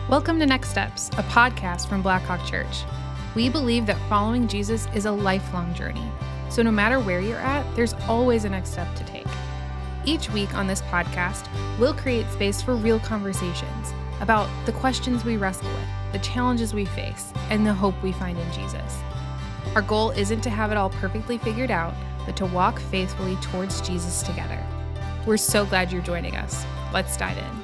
Welcome to Next Steps, a podcast from Blackhawk Church. We believe that following Jesus is a lifelong journey, so no matter where you're at, there's always a next step to take. Each week on this podcast, we'll create space for real conversations about the questions we wrestle with, the challenges we face, and the hope we find in Jesus. Our goal isn't to have it all perfectly figured out, but to walk faithfully towards Jesus together. We're so glad you're joining us. Let's dive in.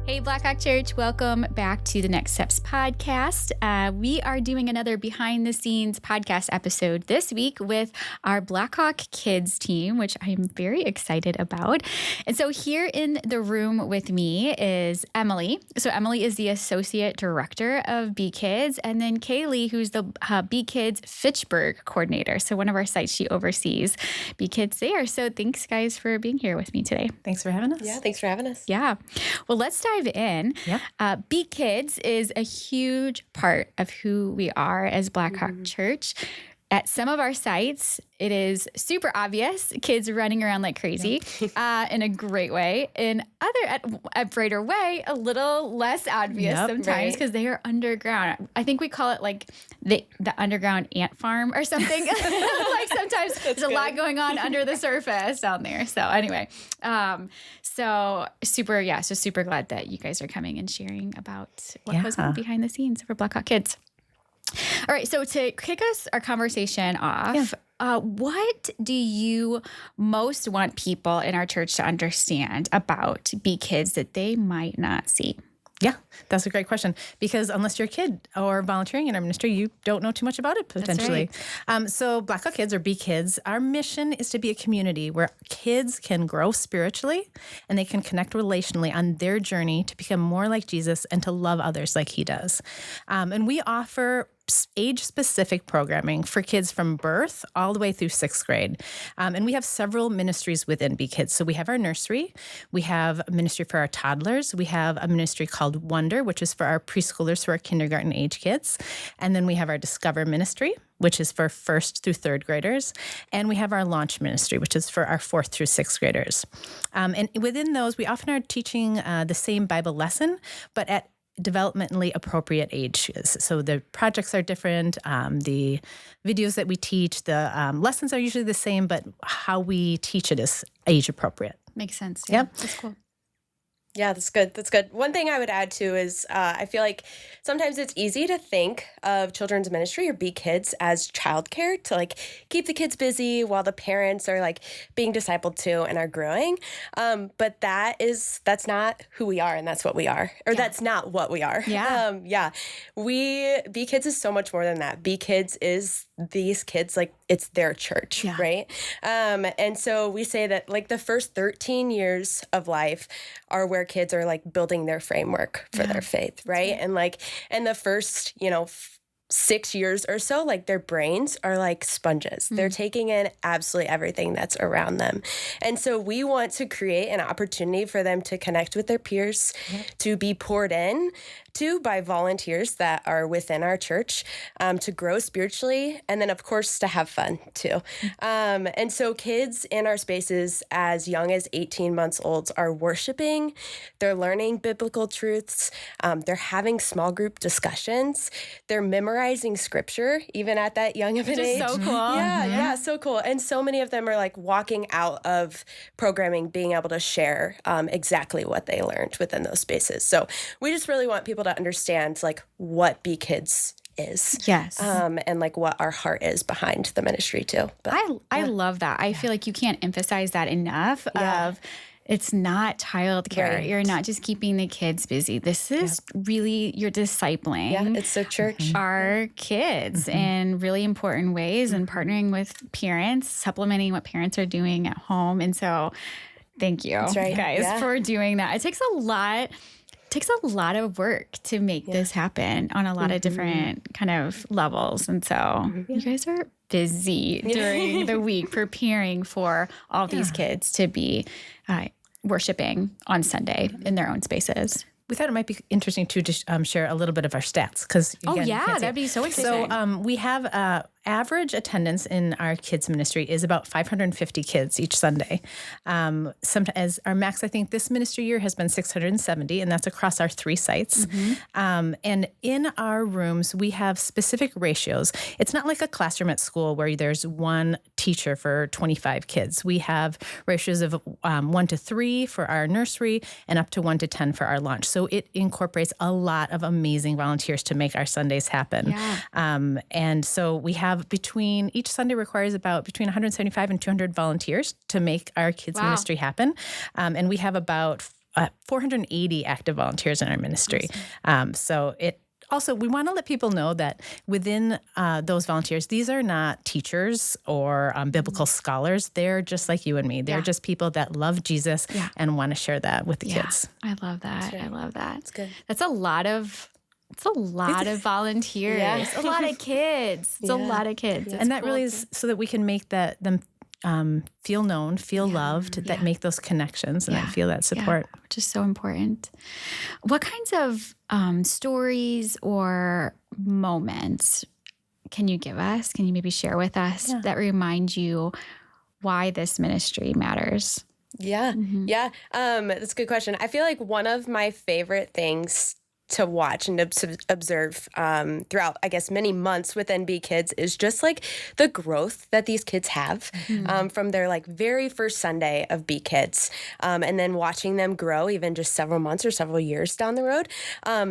Hey, Blackhawk Church, welcome back to the Next Steps podcast. We are doing another behind the scenes podcast episode this week with our Blackhawk Kids team, which I am very excited about. And so here in the room with me is Emilie. So Emilie is the Associate Director of BKids, and then Kaylee, who's the BKids Fitchburg Coordinator. So one of our sites she oversees BKids there. So thanks, guys, for being here with me today. Thanks for having us. Yeah, thanks for having us. Yeah. Well, let's dive in. Yeah. BKids is a huge part of who we are as Blackhawk Church. At some of our sites, it is super obvious, kids running around like crazy in a great way. In at a brighter way, a little less obvious sometimes because they are underground. I think we call it like the underground ant farm or something. Like sometimes there's a lot going on under the surface down there. So anyway, so super glad that you guys are coming and sharing about what goes on behind the scenes for Blackhawk Kids. All right, so to kick our conversation off, what do you most want people in our church to understand about BKids that they might not see? Yeah, that's a great question because unless you're a kid or volunteering in our ministry, you don't know too much about it potentially. Right. So Blackhawk Kids or BKids, our mission is to be a community where kids can grow spiritually and they can connect relationally on their journey to become more like Jesus and to love others like he does. And we offer age-specific programming for kids from birth all the way through 6th grade. And we have several ministries within BKids. So we have our nursery. We have a ministry for our toddlers. We have a ministry called Wonder, which is for our preschoolers who are kindergarten age kids. And then we have our Discover ministry, which is for 1st through 3rd graders. And we have our Launch ministry, which is for our 4th through 6th graders. And within those, we often are teaching the same Bible lesson, but at developmentally appropriate ages. So the projects are different. The videos that we teach, the lessons are usually the same, but how we teach it is age appropriate. Makes sense. Yeah. That's cool. Yeah, that's good. That's good. One thing I would add too is I feel like sometimes it's easy to think of children's ministry or BKids as childcare to like keep the kids busy while the parents are like being discipled too and are growing. But that's not who we are and that's what we are, or that's not what we are. Yeah. BKids is so much more than that. BKids is these kids, like it's their church, right? And so we say that like the first 13 years of life are where kids are like building their framework for their faith, right? And like, and the first, 6 years or so, like their brains are like sponges. They're taking in absolutely everything that's around them. And so we want to create an opportunity for them to connect with their peers, to be poured in to by volunteers that are within our church, to grow spiritually, and then, of course, to have fun, too. And so kids in our spaces as young as 18 months old are worshiping, they're learning biblical truths, they're having small group discussions, they're memorizing scripture, even at that young of an age. So cool. Yeah, so cool. And so many of them are like walking out of programming, being able to share exactly what they learned within those spaces. So we just really want people to understand like what BKids is. Yes. And like what our heart is behind the ministry too. But, I love that. I feel like you can't emphasize that enough of it's not childcare. Right. You're not just keeping the kids busy. This is really you're discipling. Yeah, it's their church. Our kids in really important ways and partnering with parents, supplementing what parents are doing at home. And so thank you guys for doing that. It takes a lot of work to make this happen on a lot of different kind of levels. And so you guys are busy during the week preparing for all these kids to be worshiping on Sunday in their own spaces. We thought it might be interesting to just share a little bit of our stats because that'd be so interesting. So we have average attendance in our kids ministry is about 550 kids each Sunday. As our max, I think this ministry year has been 670, and that's across our 3 sites. And in our rooms, we have specific ratios. It's not like a classroom at school where there's one teacher for 25 kids. We have ratios of 1 to 3 for our nursery and up to 1 to 10 for our launch. So it incorporates a lot of amazing volunteers to make our Sundays happen. Yeah. And so we have each Sunday requires about between 175 and 200 volunteers to make our kids ministry happen. And we have about 480 active volunteers in our ministry. So we want to let people know that within those volunteers, these are not teachers or biblical scholars. They're just like you and me. They're just people that love Jesus and want to share that with the kids. I love that. I love that. It's good. That's a lot of volunteers, a lot of kids. It's a lot of kids. And that really is so that we can make them feel known, feel loved, that make those connections and that feel that support. Which is so important. What kinds of stories or moments can you give us? Can you maybe share with us that remind you why this ministry matters? Yeah. That's a good question. I feel like one of my favorite things to watch and observe throughout, I guess, many months within BKids is just like the growth that these kids have from their like very first Sunday of BKids, and then watching them grow even just several months or several years down the road.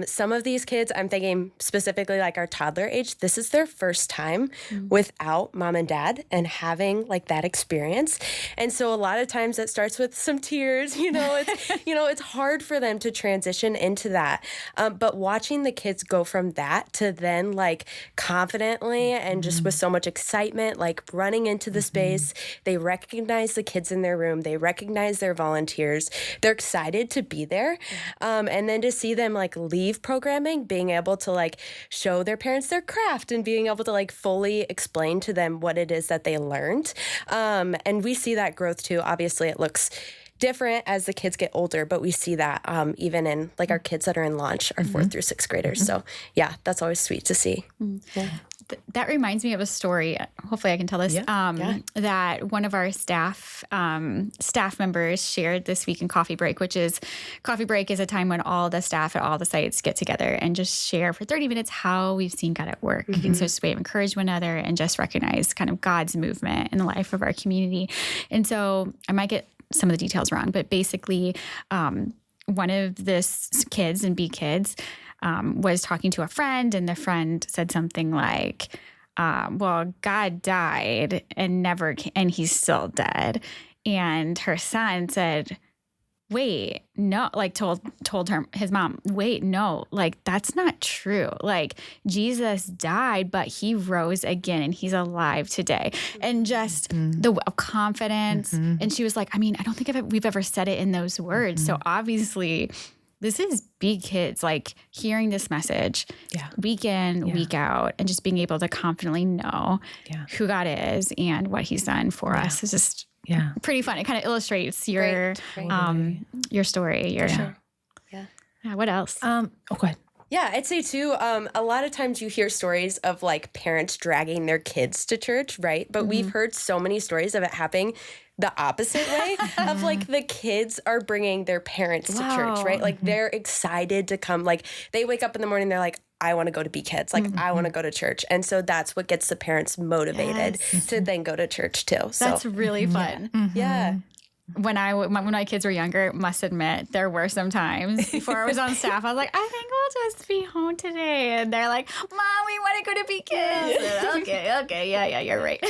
Some of these kids, I'm thinking specifically like our toddler age, this is their first time without mom and dad and having like that experience. And so a lot of times it starts with some tears, it's hard for them to transition into that. But watching the kids go from that to then like confidently and just with so much excitement, like running into the space, they recognize the kids in their room, they recognize their volunteers, they're excited to be there. And then to see them like leave programming, being able to like show their parents their craft and being able to like fully explain to them what it is that they learned. And we see that growth too. Obviously it looks different as the kids get older, but we see that even in like our kids that are in launch, our 4th through 6th graders. So yeah, that's always sweet to see. Yeah. That reminds me of a story. Hopefully I can tell this, that one of our staff members shared this week in Coffee Break, Coffee Break is a time when all the staff at all the sites get together and just share for 30 minutes how we've seen God at work. And so it's a way of encourage one another and just recognize kind of God's movement in the life of our community. And so I might get some of the details wrong, but basically one of the kids in BKids was talking to a friend, and the friend said something like, well, God died and he's still dead. And her son said, wait, no, like told his mom, wait, no, like that's not true. Like Jesus died, but he rose again and he's alive today. And just the confidence. And she was like, I mean, I don't think we've ever said it in those words. So obviously this is BKids, like hearing this message week in, week out, and just being able to confidently know who God is and what he's done for us is just pretty fun. It kind of illustrates your story. What else? Go ahead. Yeah, I'd say too, a lot of times you hear stories of like parents dragging their kids to church, right? But we've heard so many stories of it happening the opposite way of like the kids are bringing their parents to church, right? Like they're excited to come. Like they wake up in the morning, they're like, I want to go to BKids. Like I want to go to church. And so that's what gets the parents motivated to then go to church too. So that's really fun. Yeah. When my kids were younger, must admit, there were some times before I was on staff, I was like, I think we'll just be home today. And they're like, Mom, we want to go to BKids. Okay. Yeah, you're right.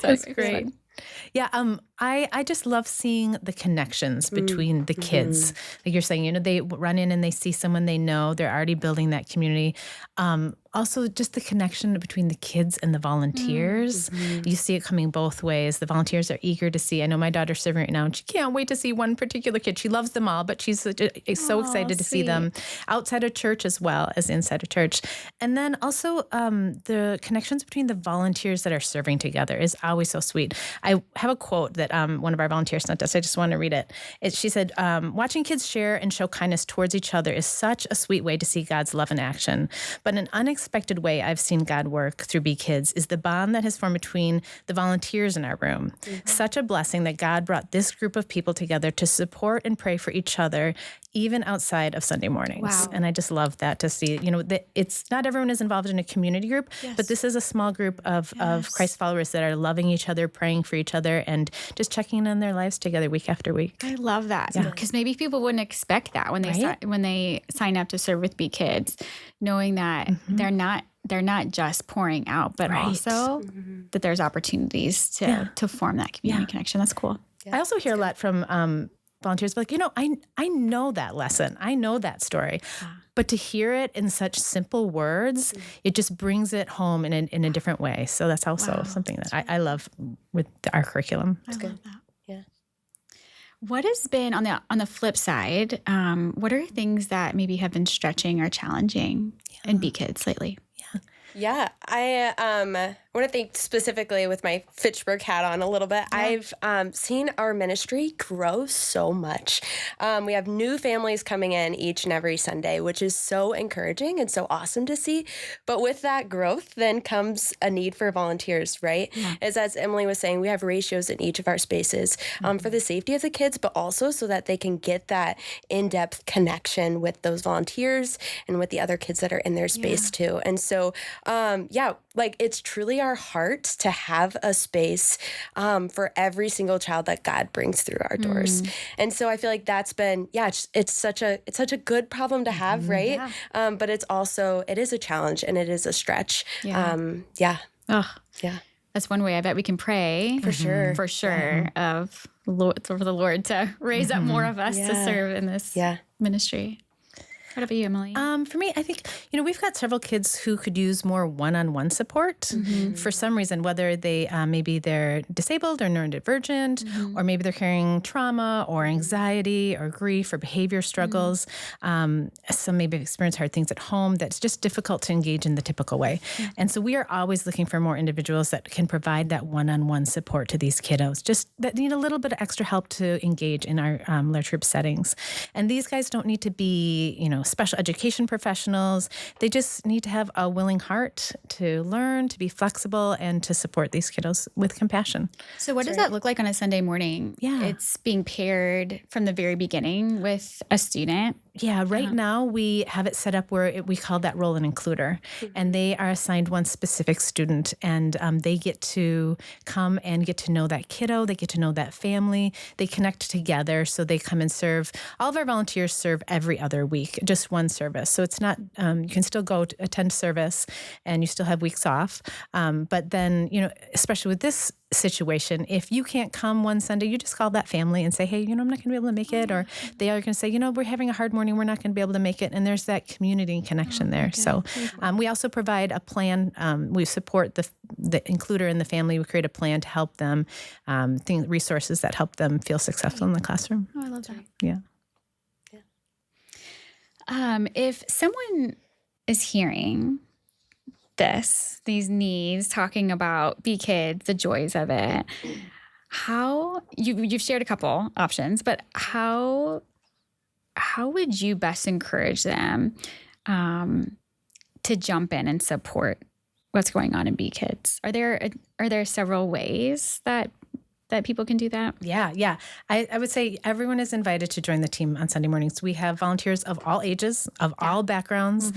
That's great. Yeah, I just love seeing the connections between the kids. Like you're saying, they run in and they see someone they know. They're already building that community. Also, just the connection between the kids and the volunteers. You see it coming both ways. The volunteers are eager to see. I know my daughter's serving right now, and she can't wait to see one particular kid. She loves them all, but she's so excited to see them outside of church as well as inside of church. And then also the connections between the volunteers that are serving together is always so sweet. I have a quote that that one of our volunteers sent us. I just want to read it. She said, watching kids share and show kindness towards each other is such a sweet way to see God's love in action. But an unexpected way I've seen God work through BKids is the bond that has formed between the volunteers in our room. Such a blessing that God brought this group of people together to support and pray for each other, even outside of Sunday mornings. Wow. And I just love that to see, that it's not everyone is involved in a community group, but this is a small group of Christ followers that are loving each other, praying for each other, and just checking in on their lives together week after week. I love that because maybe people wouldn't expect that when they sign up to serve with BKids, knowing that they're not just pouring out, but also that there's opportunities to form that community connection. That's cool. I also hear a lot from volunteers like, I know that lesson. I know that story. But to hear it in such simple words, it just brings it home in a different way. So that's also something that I love with our curriculum. I love that. Yeah. What has been on the flip side? What are things that maybe have been stretching or challenging in BKids lately? Yeah, I want to think specifically with my Fitchburg hat on a little bit. Yeah. I've seen our ministry grow so much. We have new families coming in each and every Sunday, which is so encouraging and so awesome to see. But with that growth, then comes a need for volunteers, right? Yeah. As Emilie was saying, we have ratios in each of our spaces for the safety of the kids, but also so that they can get that in-depth connection with those volunteers and with the other kids that are in their space too. And so, it's truly our heart to have a space for every single child that God brings through our doors. And so I feel like that's been, it's such a good problem to have, right? Yeah. But it is a challenge and it is a stretch. Yeah. That's one way I bet we can pray. For sure. For the Lord to raise up more of us to serve in this ministry. What about you, Emilie? For me, I think, we've got several kids who could use more one-on-one support for some reason, whether they maybe they're disabled or neurodivergent, or maybe they're carrying trauma or anxiety or grief or behavior struggles. Some maybe experience hard things at home that's just difficult to engage in the typical way. And so we are always looking for more individuals that can provide that one-on-one support to these kiddos, just that need a little bit of extra help to engage in our large group settings. And these guys don't need to be, special education professionals. They just need to have a willing heart to learn, to be flexible, and to support these kiddos with compassion. So what does that look like on a Sunday morning? Yeah. It's being paired from the very beginning with a student. Yeah, right now we have it set up where we call that role an includer, and they are assigned one specific student, and they get to come and get to know that kiddo. They get to know that family. They connect together, so they come and serve. All of our volunteers serve every other week, just one service. So it's not, you can still go to attend service, and you still have weeks off. But then, especially with this situation, if you can't come one Sunday, you just call that family and say, hey, I'm not going to be able to make it. Or they are going to say, we're having a hard morning. We're not going to be able to make it. And there's that community connection there. Okay. So we also provide a plan. We support the includer in the family. We create a plan to help them, resources that help them feel successful in the classroom. Oh, I love that. Yeah. If someone is hearing these needs, talking about BKids, the joys of it, how you've shared a couple options, but how would you best encourage them to jump in and support what's going on in BKids? Are there several ways that people can do that? Yeah. I would say everyone is invited to join the team on Sunday mornings. We have volunteers of all ages, of all backgrounds.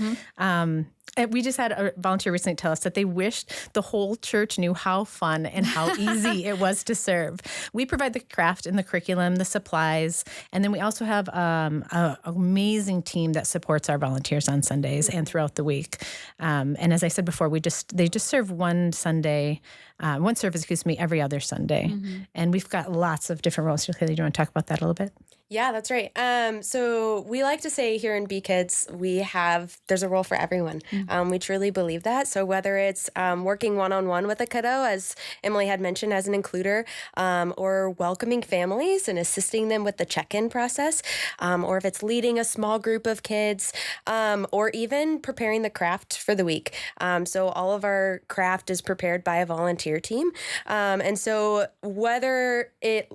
We just had a volunteer recently tell us that they wished the whole church knew how fun and how easy it was to serve. We provide the craft and the curriculum, the supplies, and then we also have an amazing team that supports our volunteers on Sundays and throughout the week. And as I said before, they just serve one service, every other Sunday. And we've got lots of different roles. Kaylee, do you want to talk about that a little bit? Yeah, that's right. So we like to say here in BKids, there's a role for everyone. We truly believe that. So whether it's working one-on-one with a kiddo, as Emilie had mentioned, as an includer, or welcoming families and assisting them with the check-in process, or if it's leading a small group of kids, or even preparing the craft for the week. So all of our craft is prepared by a volunteer team. And so whether it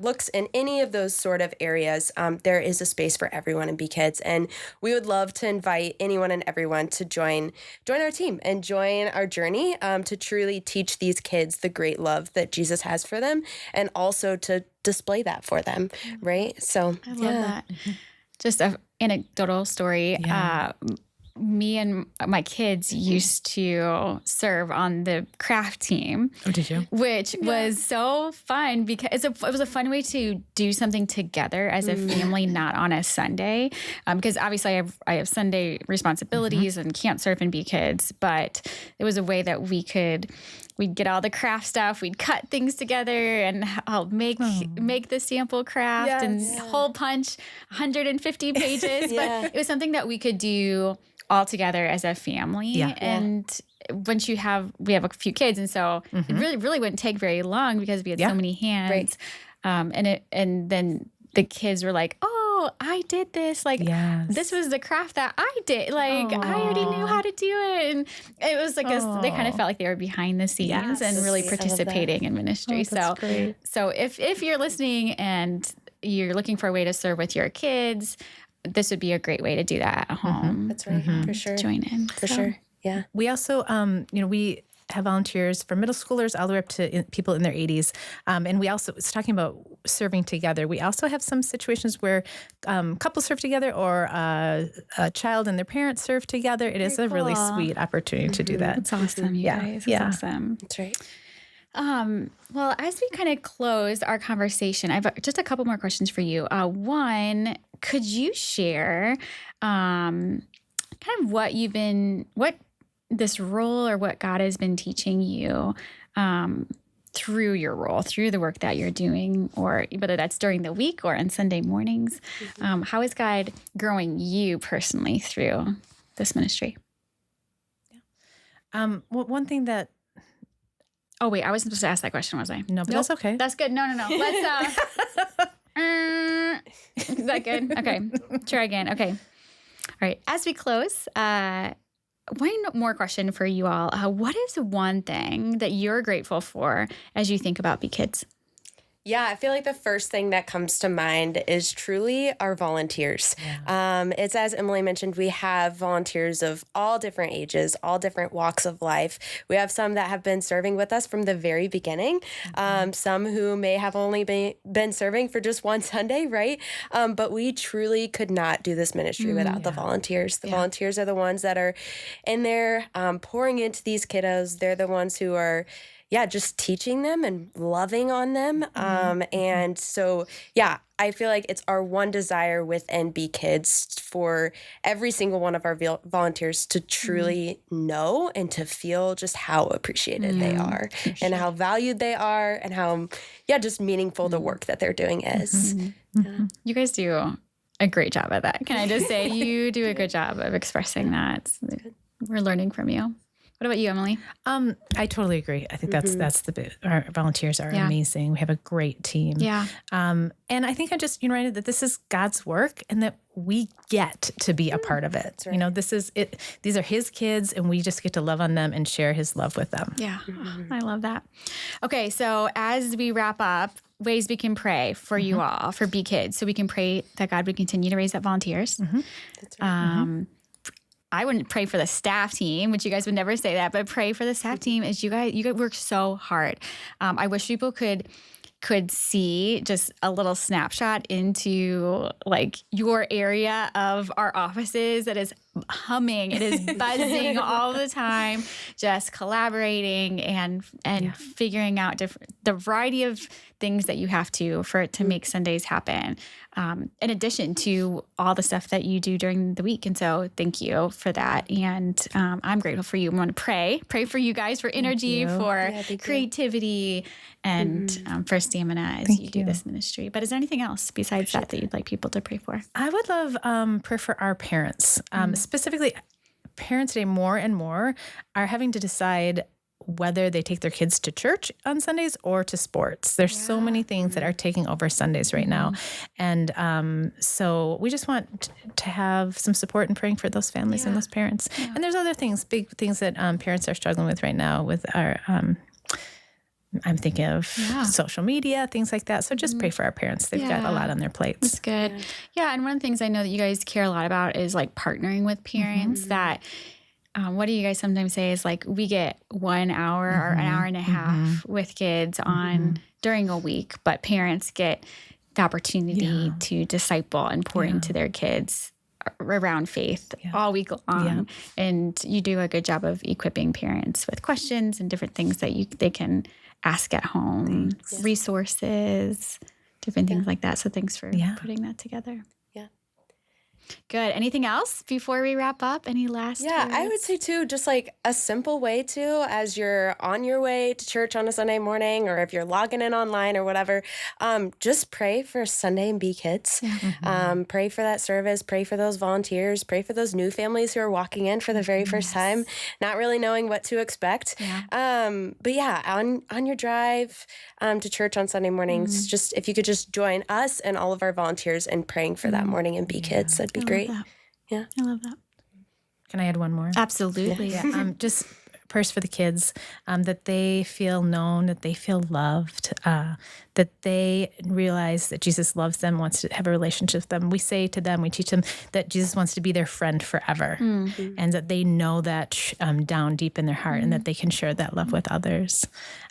looks in any of those sort of areas, there is a space for everyone in BKids. And we would love to invite anyone and everyone to join our team and join our journey to truly teach these kids the great love that Jesus has for them, and also to display that for them, right? So I love that. Just an anecdotal story. Yeah. Me and my kids used to serve on the craft team. Oh, did you? Which was so fun because it was a fun way to do something together as a family, not on a Sunday. Because obviously I have Sunday responsibilities and can't serve and be kids, but it was a way that we'd get all the craft stuff. We'd cut things together and help make the sample craft and hole punch 150 pages. But it was something that we could do all together as a family. Yeah. And once we have a few kids, and so it really wouldn't take very long because we had so many hands. Right. And then the kids were like, "Oh, I did this. Like this was the craft that I did. Like I already knew how to do it." And it was like they kind of felt like they were behind the scenes and really participating in ministry. So if you're listening and you're looking for a way to serve with your kids, this would be a great way to do that at home. That's right. For sure. Join in. For sure. Yeah. We also, we have volunteers from middle schoolers all the way up to people in their 80s. And we also, it's talking about serving together. We also have some situations where couples serve together, or a child and their parents serve together. It is a really sweet opportunity to do that. That's awesome, you guys. That's awesome. That's right. Well, as we kind of close our conversation, I've just a couple more questions for you. One, could you share kind of what this role or what God has been teaching you through your role, through the work that you're doing, or whether that's during the week or on Sunday mornings? How is God growing you personally through this ministry? Well, one thing that... Oh, wait, I wasn't supposed to ask that question, was I? No, but that's okay. That's good. No. Let's... Is that good? Okay. Try again. Okay. All right. As we close, one more question for you all. What is one thing that you're grateful for as you think about BKids? Yeah, I feel like the first thing that comes to mind is truly our volunteers. Yeah. It's, as Emilie mentioned, we have volunteers of all different ages, all different walks of life. We have some that have been serving with us from the very beginning, some who may have only been serving for just one Sunday, right? But we truly could not do this ministry without the volunteers. The volunteers are the ones that are in there pouring into these kiddos. They're the ones who are just teaching them and loving on them. And so, I feel like it's our one desire within BKids for every single one of our volunteers to truly know and to feel just how appreciated they are and how valued they are and how, just meaningful the work that they're doing is. You guys do a great job at that. Can I just say you do a good job of expressing that. We're learning from you. What about you, Emilie? I totally agree. I think that's the bit. Our volunteers are amazing. We have a great team. Yeah. And I think I'm just reminded that this is God's work and that we get to be a part of it. Right. This is it. These are His kids, and we just get to love on them and share His love with them. Yeah. I love that. Okay, so as we wrap up, ways we can pray for you all, for BKids, so we can pray that God would continue to raise up volunteers. That's right. I wouldn't pray for the staff team, which you guys would never say that, but pray for the staff team as you guys work so hard. I wish people could see just a little snapshot into like your area of our offices that is humming. It is buzzing all the time, just collaborating and figuring out the variety of things that you have to for it to make Sundays happen. In addition to all the stuff that you do during the week. And so thank you for that. And I'm grateful for you. I want to pray for you guys for energy, for creativity, and for stamina as you do this ministry. But is there anything else besides that you'd like people to pray for? I would love prayer for our parents, specifically parents today more and more are having to decide whether they take their kids to church on Sundays or to sports. There's so many things that are taking over Sundays right now. And so we just want to have some support in praying for those families and those parents. Yeah. And there's other things, big things that parents are struggling with right now with our, I'm thinking of social media, things like that. So just pray for our parents. They've got a lot on their plates. That's good. Yeah. And one of the things I know that you guys care a lot about is like partnering with parents that what do you guys sometimes say is like we get 1 hour or an hour and a half with kids on during a week, but parents get the opportunity to disciple and pour into their kids around faith all week long. Yeah. And you do a good job of equipping parents with questions and different things that they can ask at home, resources, different things like that. So thanks for putting that together. Good. Anything else before we wrap up? Any last words? I would say too, just like a simple way too, as you're on your way to church on a Sunday morning, or if you're logging in online or whatever, just pray for Sunday and BKids. Yeah. Pray for that service. Pray for those volunteers. Pray for those new families who are walking in for the very first time, not really knowing what to expect. Yeah. But on your drive to church on Sunday mornings, just if you could just join us and all of our volunteers in praying for that morning in BKids, that'd be great. Yeah. I love that. Can I add one more? Absolutely. Just prayers for the kids, that they feel known, that they feel loved, that they realize that Jesus loves them, wants to have a relationship with them. We say to them, we teach them that Jesus wants to be their friend forever, and that they know that down deep in their heart, and that they can share that love with others.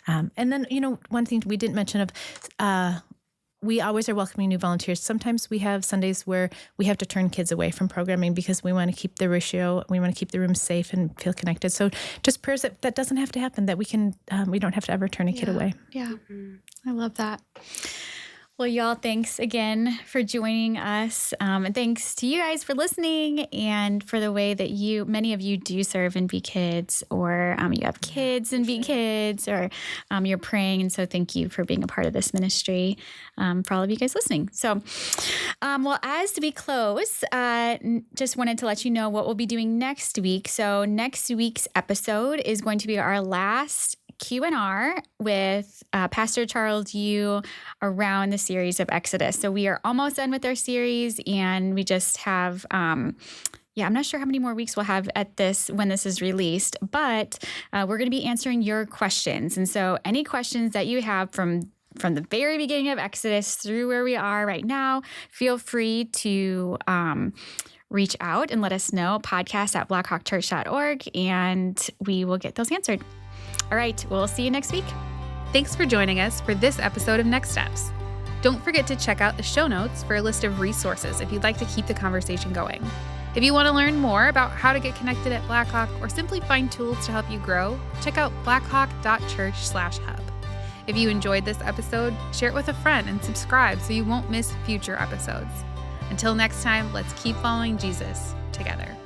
And then, one thing we didn't mention of, we always are welcoming new volunteers. Sometimes we have Sundays where we have to turn kids away from programming because we want to keep the ratio, we want to keep the room safe and feel connected. So just prayers that doesn't have to happen, that we don't have to ever turn a kid away. Yeah, I love that. Well, y'all, thanks again for joining us. And thanks to you guys for listening and for the way that many of you do serve in BKids, or you have kids in BKids, or you're praying. And so thank you for being a part of this ministry, for all of you guys listening. So, as we close, just wanted to let you know what we'll be doing next week. So next week's episode is going to be our last Q&R with Pastor Charles Yu around the series of Exodus. So we are almost done with our series, and we just have, I'm not sure how many more weeks we'll have when this is released, but we're going to be answering your questions. And so any questions that you have from the very beginning of Exodus through where we are right now, feel free to reach out and let us know, podcast@blackhawkchurch.org, and we will get those answered. All right, we'll see you next week. Thanks for joining us for this episode of Next Steps. Don't forget to check out the show notes for a list of resources if you'd like to keep the conversation going. If you want to learn more about how to get connected at Blackhawk, or simply find tools to help you grow, check out blackhawk.church/hub. If you enjoyed this episode, share it with a friend and subscribe so you won't miss future episodes. Until next time, let's keep following Jesus together.